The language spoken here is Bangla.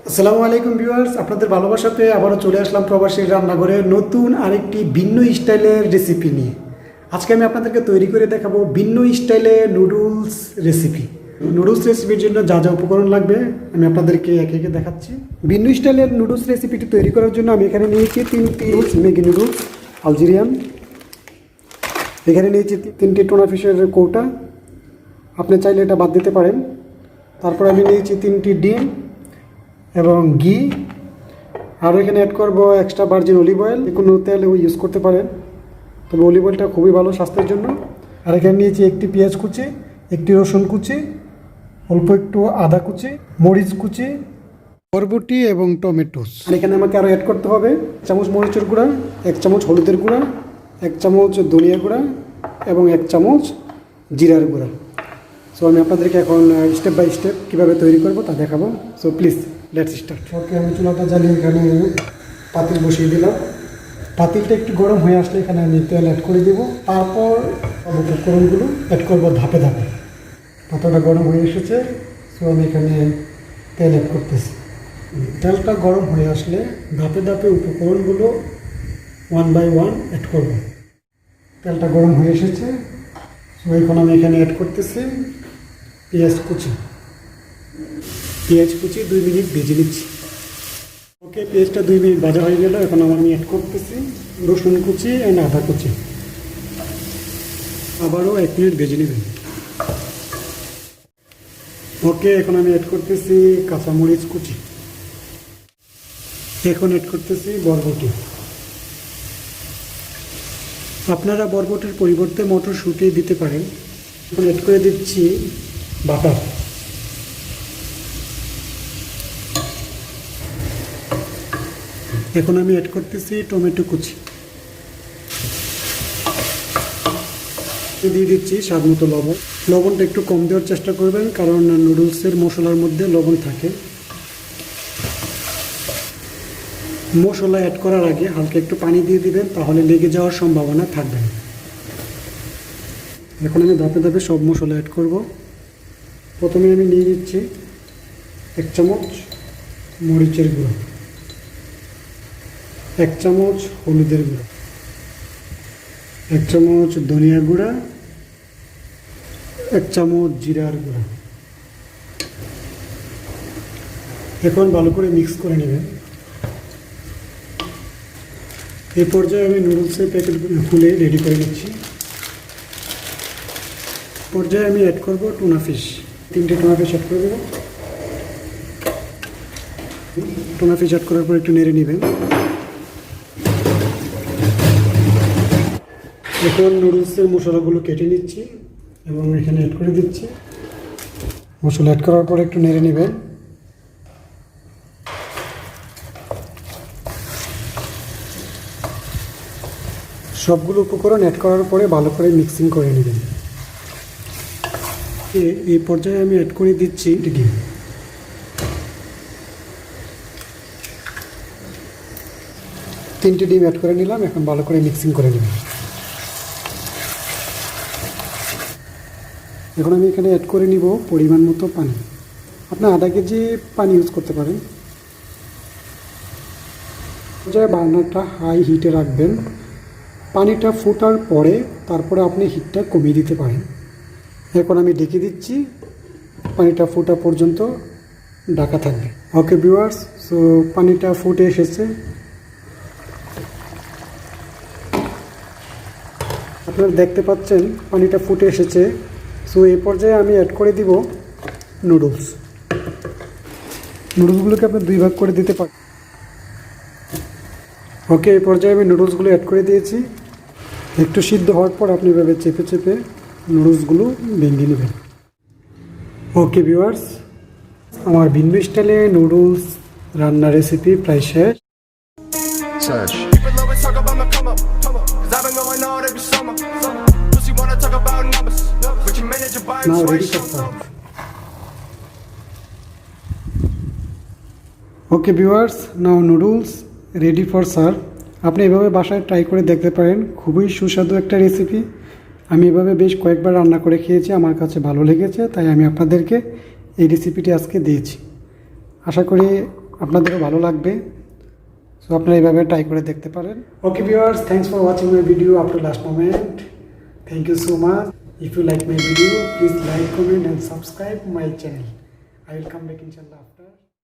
আসসালামু আলাইকুম ভিউয়ার্স, আপনাদের ভালোবাসা পেয়ে আবারও চলে আসলাম প্রবাসীর রান্নাঘরে নতুন আরেকটি ভিন্ন স্টাইলের রেসিপি নিয়ে। আজকে আমি আপনাদেরকে তৈরি করে দেখাবো ভিন্ন স্টাইলে নুডলস রেসিপি। নুডলস রেসিপির জন্য যা যা উপকরণ লাগবে আমি আপনাদেরকে একে একে দেখাচ্ছি। ভিন্ন স্টাইলের নুডলস রেসিপিটি তৈরি করার জন্য আমি এখানে নিয়েছি 3টি ম্যাগি নুডলস আলজেরিয়ান, এখানে নিয়েছি 3টি টুনা ফিশের কৌটা, আপনি চাইলে এটা বাদ দিতে পারেন। তারপর আমি নিয়েছি 3টি ডিম এবং ঘি, আর এখানে অ্যাড করব এক্সট্রা ভার্জিন অলিভ অয়েল। কোনো তেল ইউজ করতে পারেন, তবে অলিভ অয়েলটা খুবই ভালো স্বাস্থ্যের জন্য। আর এখানে নিয়েছি একটি পেঁয়াজ কুচি, একটি রসুন কুচি, অল্প একটু আদা কুচি, মরিচ কুচি, বরবটি এবং টমেটোস। আর এখানে আমাকে আরও অ্যাড করতে হবে 1 চামচ মরিচের গুঁড়া, 1 চামচ হলুদের গুঁড়া, 1 চামচ ধনিয়া গুঁড়া এবং 1 চামচ জিরার গুঁড়া। সো আমি আপনাদেরকে এখন স্টেপ বাই স্টেপ কীভাবে তৈরি করব তা দেখাবো। So please let's start. Okay, আমি চুলাটা জ্বালিয়ে এখানে পাতিল বসিয়ে দিলাম। পাতিলটা একটু গরম হয়ে আসলে এখানে আমি তেল অ্যাড করে দেবো। তারপর উপকরণগুলো অ্যাড করবো ধাপে ধাপে। পাতাটা গরম হয়ে এসেছে, সো আমি এখানে তেল অ্যাড করতেছি। তেলটা গরম হয়ে আসলে ধাপে ধাপে উপকরণগুলো 1 বাই 1 অ্যাড করব। তেলটা গরম হয়ে এসেছে, সো এখন আমি এখানে অ্যাড করতেছি পেঁয়াজ কুচি। 2 মিনিট ভেজে নিচ্ছি। ওকে, পেঁয়াজটা 2 মিনিট ভাজা হয়ে গেল। এখন আমি অ্যাড করতেছি রসুন কুচি অ্যান্ড আদা কুচি। আবারও 1 মিনিট ভেজে নেবেন। ওকে, এখন আমি অ্যাড করতেছি কাঁচামরিচ কুচি। এখন অ্যাড করতেছি বরবটি। আপনারা বরবটির পরিবর্তে মটরশুঁটি দিতে পারেন। এখন অ্যাড করে দিচ্ছি বাটার। এখন আমি অ্যাড করতেছি টমেটো কুচি। দিয়ে দিচ্ছি স্বাদ মতো লবণ। লবণটা একটু কম দেওয়ার চেষ্টা করবেন, কারণ নুডলসের মশলার মধ্যে লবণ থাকে। মশলা অ্যাড করার আগে হালকা একটু পানি দিয়ে দিবেন, তাহলে লেগে যাওয়ার সম্ভাবনা থাকবে না। এখন আমি ধাপে ধাপে সব মশলা অ্যাড করব। প্রথমে আমি নিয়ে নিচ্ছি 1 চামচ মরিচের গুঁড়ো, 1 চামচ হলুদের গুঁড়ো, 1 চামচ ধনিয়া গুঁড়া, 1 চামচ জিরার গুঁড়া। এখন ভালো করে মিক্স করে নেবেন। এই পর্যায়ে আমি নুডলসের প্যাকেট খুলে রেডি করে নিচ্ছি। পর্যায়ে আমি অ্যাড করব টুনা ফিশ। 3টে টুনা ফিশ অ্যাড করে দেবো। টুনা ফিশ অ্যাড করার পর একটু নেড়ে নেবেন। এখন নুডলসের মশলাগুলো কেটে নিচ্ছি এবং এখানে অ্যাড করে দিচ্ছি। মশলা অ্যাড করার পর একটু নেড়ে নেবেন। সবগুলো উপকরণ অ্যাড করার পরে ভালো করে মিক্সিং করে নেবেন। এই পর্যায়ে আমি অ্যাড করে দিচ্ছি ডিম। 3টে ডিম অ্যাড করে নিলাম। এখন ভালো করে মিক্সিং করে নেবেন। এখন আমি এখানে অ্যাড করে নিব পরিমাণ মতো পানি। আপনি আধা কেজি পানি ইউজ করতে পারেন। বার্নারটা হাই হিটে রাখবেন। পানিটা ফোটার পরে তারপরে আপনি হিটটা কমিয়ে দিতে পারেন। এখন আমি ঢেকে দিচ্ছি, পানিটা ফোটা পর্যন্ত ঢাকা থাকবে। ওকে ভিউয়ার্স, সো পানিটা ফুটে এসেছে। আপনারা দেখতে পাচ্ছেন পানিটা ফুটে এসেছে। সো এই পর্যায়ে আমি অ্যাড করে দিব নুডলস। নুডলসগুলোকে আপনি 2 ভাগ করে দিতে পারেন। ওকে, এই পর্যায়ে আমি নুডলসগুলো অ্যাড করে দিয়েছি। একটু সিদ্ধ হওয়ার পর আপনি এভাবে চেপে চেপে নুডলসগুলো ভেঙে নেবেন। ওকে ভিউয়ার্স, আমার ভিন্ন স্টাইলে নুডলস রান্না রেসিপি প্রায় শেষ। Now ready for serve. Okay viewers, now noodles ready for serve. আপনি এভাবে বাসায় ট্রাই করে দেখতে পারেন। খুবই সুস্বাদু একটা রেসিপি। আমি এভাবে বেশ কয়েকবার রান্না করে খেয়েছি, আমার কাছে ভালো লেগেছে, তাই আমি আপনাদেরকে এই রেসিপিটি আজকে দিয়েছি। আশা করি আপনাদেরও ভালো লাগবে। সো আপনারা এইভাবে ট্রাই করে দেখতে পারেন। Okay viewers, thanks for watching my video up to last moment. Thank you so much. If you like my video, please like, comment and subscribe my channel. I will come back inshallah after.